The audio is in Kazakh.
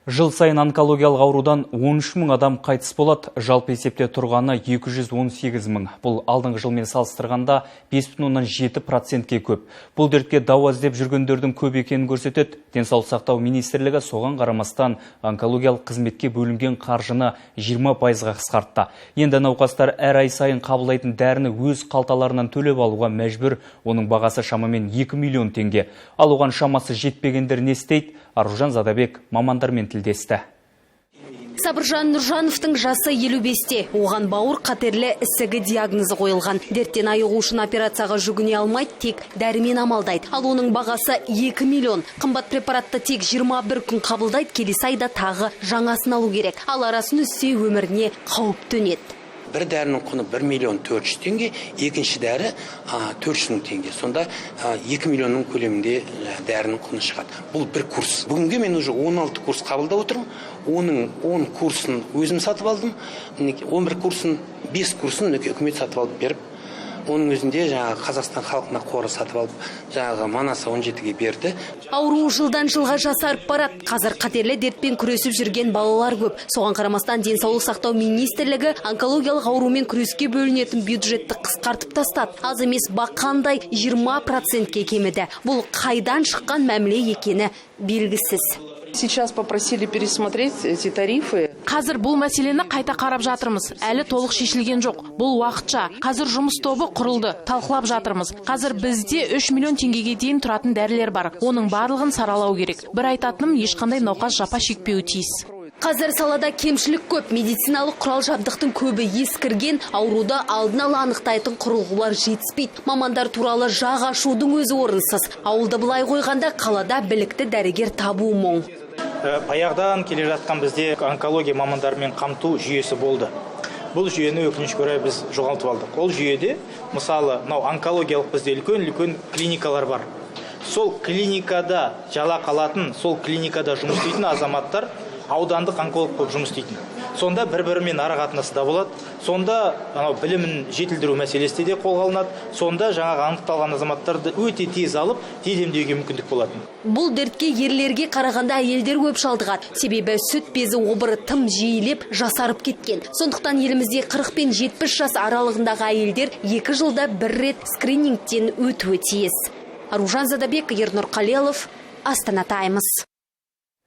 Жыл сайын онкологиялық аурудан 13 мың адам қайтыс болады, жалпы есепте тұрғаны 218 мың. Бұл алдыңғы жылмен салыстырғанда 5,7%-ке көп. Бұл дертке дауа іздеп жүргендердің көп екенін көрсетеді. Денсаулық сақтау министрлігі соған қарамастан онкологиялық қызметке бөлінген қаржыны 20%-ға қысқартты. Енді науқастар әр ай сайын қабылдайтын дәріні өз қалталарынан төлеп алуға мәжбүр. Оның бағасы шамамен 2 миллион теңге. Ал оған шамасы жетпегендер не істейді? Аружан Задабек мамандармен тілдесті. Сабыржан Нұржановтың жасы 55-те. Оған бауыр қатерлі ісігі диагнозы қойылған. Дерттен айығу үшін операцияға жүгіне алмайды, тек дәрімен амалдайды. Ал оның бағасы 2 миллион. Қымбат препаратты тек 21 күн қабылдайды, келесі айда тағы жаңасын алу керек. Ал арасын үзсе өміріне қауіп төнеді. Бір дәрінің құны 1 миллион 400 теңге, екінші дәрі 400 мың теңге. Сонда 2 миллионның көлемінде дәрінің құны шығады. Бұл бір курс. Бүгінге мен уже 16 курс қабылдап отырмын. Оның 10 курсын өзім сатып алдым. 11 курсын, 5 курсын үкімет сатып алып беріп, оның өзінде Қазақстан халқына қоры сатып алып, Манаса 17-ге берді. Ауру жылдан жылға жасарып барады. Қазір қатерлі дертпен күресіп жүрген балалар көп. Соған қарамастан денсаулық сақтау министрлігі онкологиялық аурумен күреске бөлінетін бюджетті қысқартып тастады. Аз емес баққандай 20%-ке кеміді. Бұл қайдан шыққан мәміле екені белгісіз. Сейчас попросили пересмотреть эти тарифы. Қазір бұл мәселені қайта қарап жатырмыз. Әлі толық шешілген жоқ. Бұл уақытша. Қазір жұмыс тобы құрылды. Талқылап жатырмыз. Қазір бізде 3 миллион теңгеге дейін тұратын дәрілер бар. Оның барлығын саралау керек. Бір айтатыным, ешқандай науқас жапа шекпеуі тиіс. Қазір салада кемшілік көп. Медициналық құрал жабдықтың көбі ескірген, ауруда алдын ала анықтайтын құрылғылар жетіспейді. Мамандар туралы жақ ашудың өзі орынсыз. Ауылды былай қойғанда қалада білікті дәрігер табу мұң. Баяғыдан келе жатқан бізде онкология мамандарымен қамту жүйесі болды. Бұл жүйені өкінішке орай біз жоғалтып алдық. Ол жүйеде, мысалы, онкологиялық бізде үлкен клиникалар бар. Сол клиникада жалақы алатын, сол клиникада жұмыс істейтін азаматтар аудандық онколог болып жұмыс істейтін. Сонда бір-бірімен арақатынасы да болады. Сонда білімін жетілдіру мәселесі де қолға алынады. Сонда жаңағы анықталған азаматтарды өте тез алып, тез емдеуге мүмкіндік болады. Бұл дертке ерлерге қарағанда әйелдер көп шалдығады. Себебі сүт безі обыры тым жиілеп, жасарып кеткен. Сондықтан елімізде 40 пен 70 жас аралығындағы әйелдер 2 жылда бір рет скринингтен өтуі тиіс. Аружан Задабек, Ернұр Қалелов, Астана Таймс.